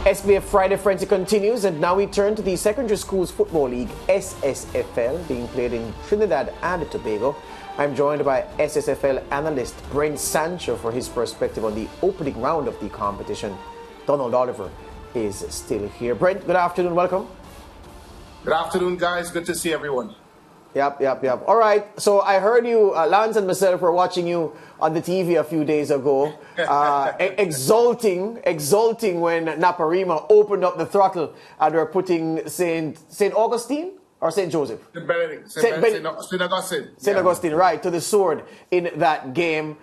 SBF Friday Frenzy continues, and now we turn to the Secondary Schools Football League, SSFL, being played in Trinidad and Tobago. I'm joined by SSFL analyst Brent Sancho for his perspective on the opening round of the competition. Donald Oliver is still here. Brent, good afternoon, welcome. Good afternoon, guys. Good to see everyone. Yep. All right. So I heard you, Lance and myself were watching you on the TV a few days ago, exulting when Naparima opened up the throttle and were putting St. Augustine or St. Joseph? St. Augustine. St. Augustine, right, to the sword in that game.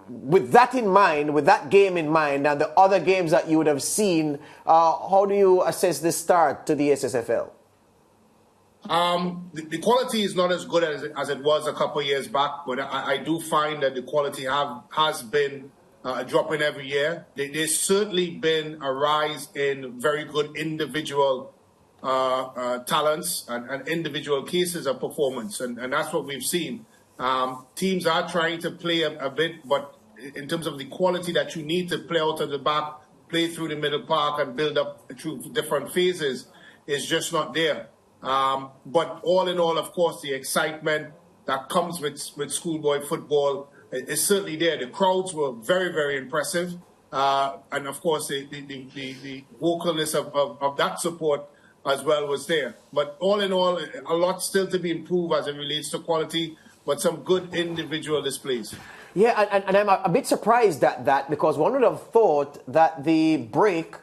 With that in mind, with that game in mind, and the other games that you would have seen, how do you assess the start to the SSFL? The quality is not as good as it was a couple of years back, but I do find that the quality has been dropping every year. There's certainly been a rise in very good individual talents and individual cases of performance, and that's what we've seen. Teams are trying to play a bit, but in terms of the quality that you need to play out of the back, play through the middle park and build up through different phases is just not there. But all in all, of course, the excitement that comes with schoolboy football is certainly there. The crowds were very, very impressive. And of course, the vocalness of that support as well was there. But all in all, a lot still to be improved as it relates to quality, but some good individual displays. Yeah, and I'm a bit surprised at that, because one would have thought that the break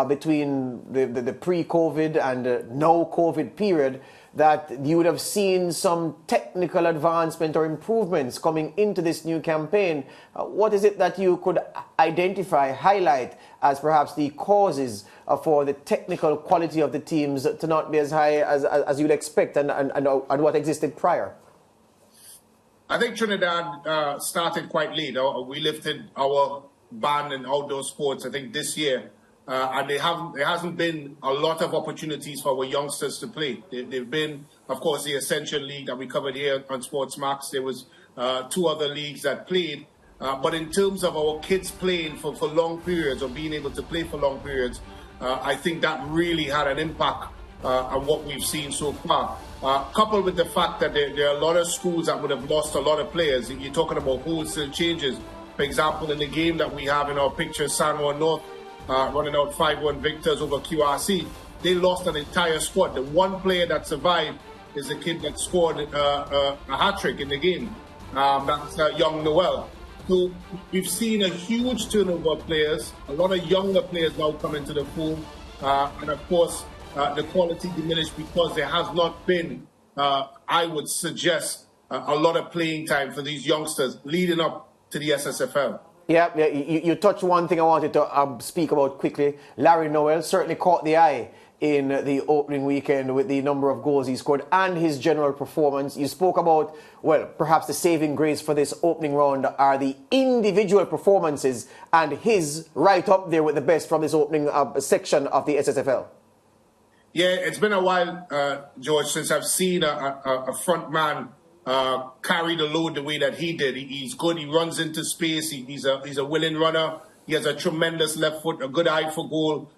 between the pre-COVID and no-COVID period, that you would have seen some technical advancement or improvements coming into this new campaign. What is it that you could identify, highlight as perhaps the causes for the technical quality of the teams to not be as high as you'd expect and what existed prior? I think Trinidad started quite late. We lifted our ban in outdoor sports, I think, this year. And there hasn't been a lot of opportunities for our youngsters to play. They've been, of course, the Ascension League that we covered here on SportsMax. There was 2 other leagues that played. But in terms of our kids playing for long periods or being able to play for long periods, I think that really had an impact on what we've seen so far. Coupled with the fact that there are a lot of schools that would have lost a lot of players. You're talking about wholesale changes. For example, in the game that we have in our picture, San Juan North, running out 5-1 victors over QRC, they lost an entire squad. The one player that survived is the kid that scored a hat-trick in the game. That's young Noel. So we've seen a huge turnover of players, a lot of younger players now come into the pool, and of course the quality diminished because there has not been, I would suggest, a lot of playing time for these youngsters leading up to the SSFL. Yeah, you touched one thing I wanted to speak about quickly. Larry Noel certainly caught the eye in the opening weekend with the number of goals he scored and his general performance. You spoke about, well, perhaps the saving grace for this opening round are the individual performances, and his right up there with the best from this opening section of the SSFL. Yeah, it's been a while, George, since I've seen a front man carry the load the way that he did. He's good. He runs into space. He's a willing runner. He has a tremendous left foot, a good eye for goal,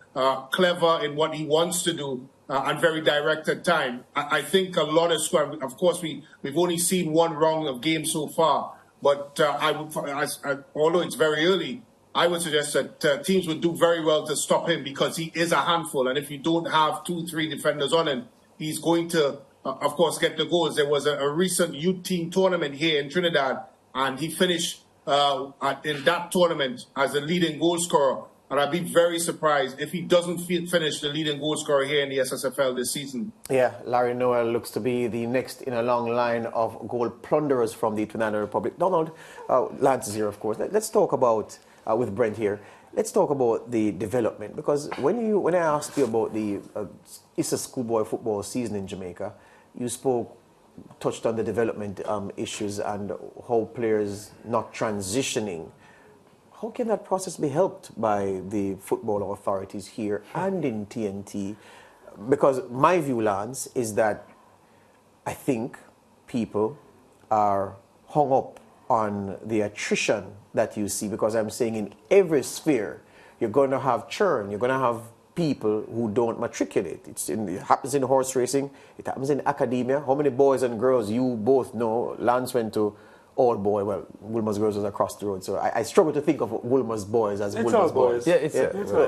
clever in what he wants to do, and very direct at time. I think a lot of course, we've only seen one round of games so far, but although it's very early, I would suggest that teams would do very well to stop him, because he is a handful, and if you don't have 2-3 defenders on him, he's going to of course, get the goals. There was a recent youth team tournament here in Trinidad, and he finished in that tournament as the leading goal scorer. And I'd be very surprised if he doesn't finish the leading goal scorer here in the SSFL this season. Yeah, Larry Noel looks to be the next in a long line of goal plunderers from the Trinidad Republic. Donald, Lance is here, of course. Let's talk about, with Brent here, let's talk about the development. Because when I asked you about the ISSA Schoolboy Football season in Jamaica, you touched on the development issues and how players not transitioning. How can that process be helped by the football authorities here and in TNT? Because my view, Lance, is that I think people are hung up on the attrition that you see, because I'm saying in every sphere, you're going to have churn. You're going to have people who don't matriculate. It happens in horse racing. It happens in academia. How many boys and girls you both know? Lance went to all boy. Well, Wilmer's girls was across the road, so I struggle to think of Wilmer's boys as it's Wilmer's all boys. Yeah,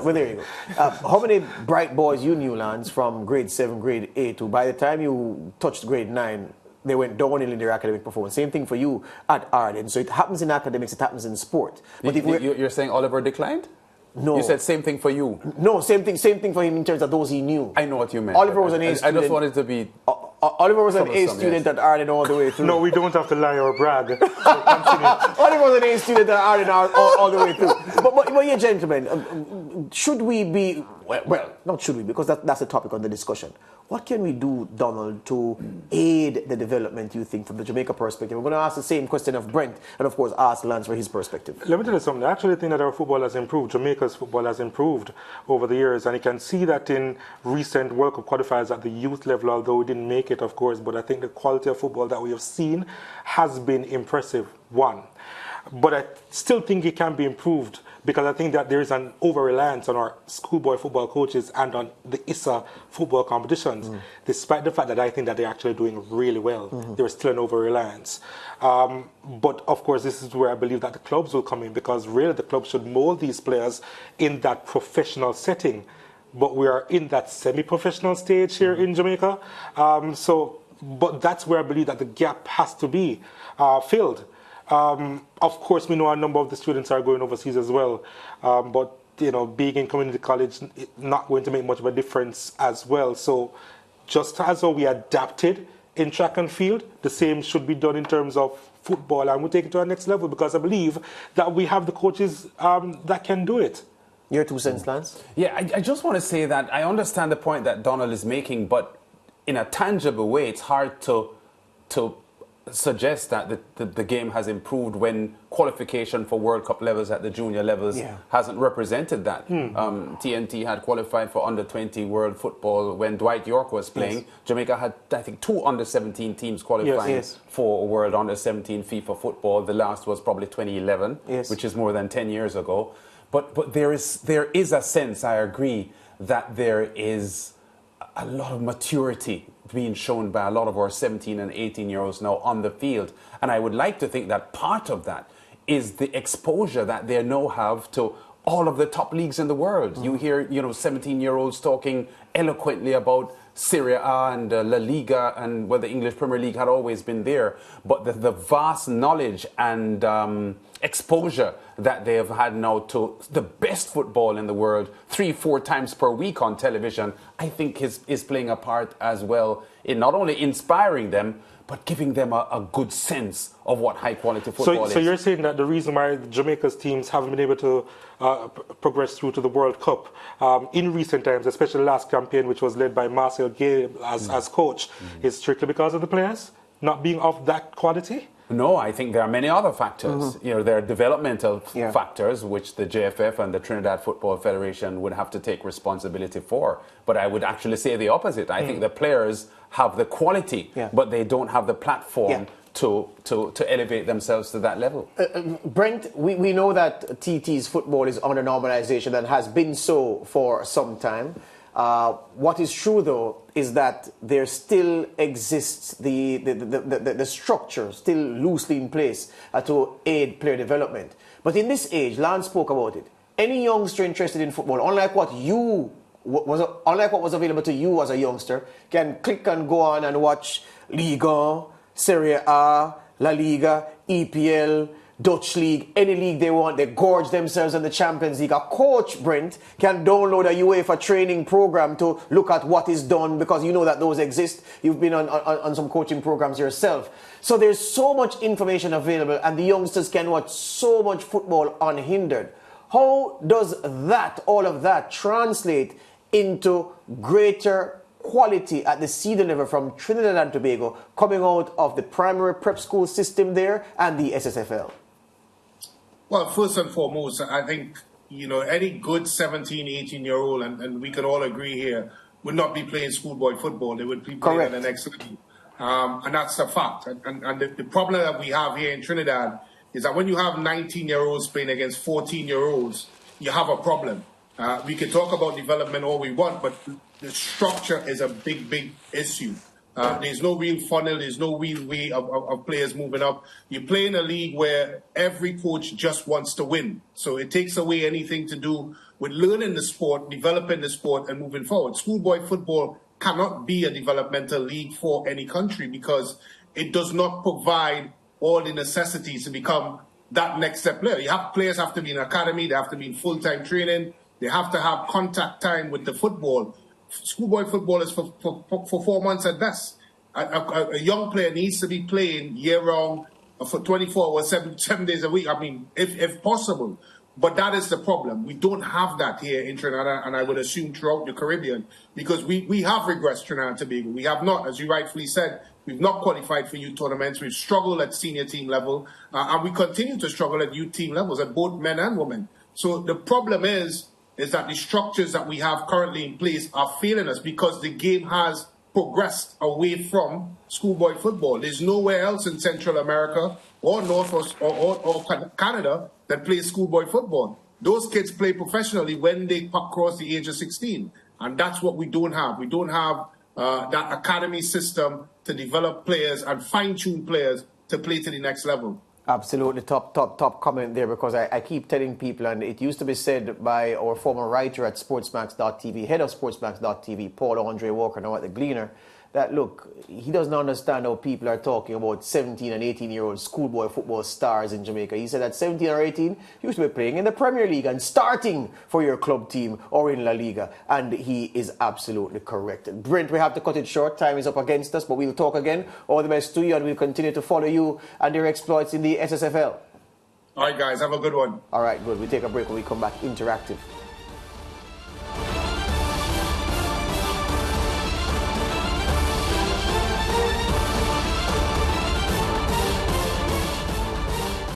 well, there you go. How many bright boys you knew, Lance, from grade 7, grade 8, who by the time you touched grade 9, they went downhill in their academic performance? Same thing for you at Arden. So it happens in academics, it happens in sport. But you're saying Oliver declined? No. You said same thing for you. No, same thing for him in terms of those he knew. I know what you meant. Oliver was an A student. I just wanted to be... Oliver was an A student at Arden all the way through. No, we don't have to lie or brag. Oliver was an A student at Arden all the way through. But yeah, gentlemen, should we be... Well, not should we, because that's a topic on the discussion. What can we do, Donald, to aid the development, you think, from the Jamaica perspective? We're going to ask the same question of Brent and, of course, ask Lance for his perspective. Let me tell you something. I actually think that our football has improved. Jamaica's football has improved over the years. And you can see that in recent World Cup qualifiers at the youth level, although we didn't make it, of course. But I think the quality of football that we have seen has been impressive, one. But I still think it can be improved, because I think that there is an over-reliance on our schoolboy football coaches and on the ISSA football competitions, despite the fact that I think that they're actually doing really well. There is still an over-reliance. But, of course, this is where I believe that the clubs will come in, because really the clubs should mold these players in that professional setting. But we are in that semi-professional stage here in Jamaica. But that's where I believe that the gap has to be filled. Of course, we know a number of the students are going overseas as well, but being in community college is not going to make much of a difference as well. So just as how we adapted in track and field, the same should be done in terms of football, and we'll take it to our next level, because I believe that we have the coaches that can do it. Your 2 cents, Lance? Yeah, I just want to say that I understand the point that Donald is making, but in a tangible way, it's hard to suggest that the game has improved when qualification for World Cup levels at the junior levels hasn't represented that. TNT had qualified for under-20 World Football when Dwight York was playing. Yes. Jamaica had, I think, 2 under-17 teams qualifying for World Under-17 FIFA Football. The last was probably 2011, which is more than 10 years ago. But there is a sense, I agree, that there is a lot of maturity being shown by a lot of our 17 and 18-year-olds now on the field. And I would like to think that part of that is the exposure that they now have to all of the top leagues in the world. You hear, 17-year-olds talking eloquently about Serie A and La Liga, and the English Premier League had always been there. But the vast knowledge and exposure that they have had now to the best football in the world 3-4 times per week on television, I think is playing a part as well in not only inspiring them, but giving them a good sense of what high-quality football is. So you're saying that the reason why Jamaica's teams haven't been able to progress through to the World Cup in recent times, especially the last campaign, which was led by Marcel Gay as coach, is strictly because of the players not being of that quality? No, I think there are many other factors. There are developmental factors, which the JFF and the Trinidad Football Federation would have to take responsibility for. But I would actually say the opposite. I think the players have the quality, but they don't have the platform to elevate themselves to that level. Brent, we know that TT's football is under normalization and has been so for some time. What is true, though, is that there still exists the structure still loosely in place to aid player development. But in this age, Lance spoke about it. Any youngster interested in football, unlike what was available to you as a youngster, can click and go on and watch Ligue 1, Serie A, La Liga, EPL, Dutch League, any league they want. They gorge themselves in the Champions League. A coach, Brent, can download a UEFA training program to look at what is done, because you know that those exist. You've been on some coaching programs yourself. So there's so much information available, and the youngsters can watch so much football unhindered. How does all of that translate into greater quality at the senior level from Trinidad and Tobago, coming out of the primary prep school system there and the SSFL? Well, first and foremost, I think, any good 17, 18-year-old, and we can all agree here, would not be playing schoolboy football. They would be playing at the next level. And that's a fact. And the problem that we have here in Trinidad is that when you have 19-year-olds playing against 14-year-olds, you have a problem. We can talk about development all we want, but the structure is a big issue. There's no real funnel. There's no real way of players moving up. You play in a league where every coach just wants to win. So it takes away anything to do with learning the sport, developing the sport, and moving forward. Schoolboy football cannot be a developmental league for any country because it does not provide all the necessities to become that next step player. Players have to be in academy. They have to be in full-time training. They have to have contact time with the football. Schoolboy football is for 4 months at best. A young player needs to be playing year-round for 24 or 7 days a week. I mean, if possible. But that is the problem. We don't have that here in Trinidad, and I would assume throughout the Caribbean, because we have regressed Trinidad and Tobago. We have not, as you rightfully said, we've not qualified for youth tournaments. We've struggled at senior team level, and we continue to struggle at youth team levels, at both men and women. So the problem is that the structures that we have currently in place are failing us because the game has progressed away from schoolboy football. There's nowhere else in Central America or North or Canada that plays schoolboy football. Those kids play professionally when they cross the age of 16. And that's what we don't have. We don't have that academy system to develop players and fine-tune players to play to the next level. Absolutely, top comment there, because I keep telling people, and it used to be said by our former writer at SportsMax.tv, head of SportsMax.tv, Paul Andre Walker, now at the Gleaner, that look, he doesn't understand how people are talking about 17 and 18-year-old schoolboy football stars in Jamaica. He said that 17 or 18 used to be playing in the Premier League and starting for your club team or in La Liga. And he is absolutely correct. Brent, we have to cut it short. Time is up against us, but we'll talk again. All the best to you, and we'll continue to follow you and your exploits in the SSFL. All right, guys, have a good one. All right, good. We take a break when we come back. Interactive.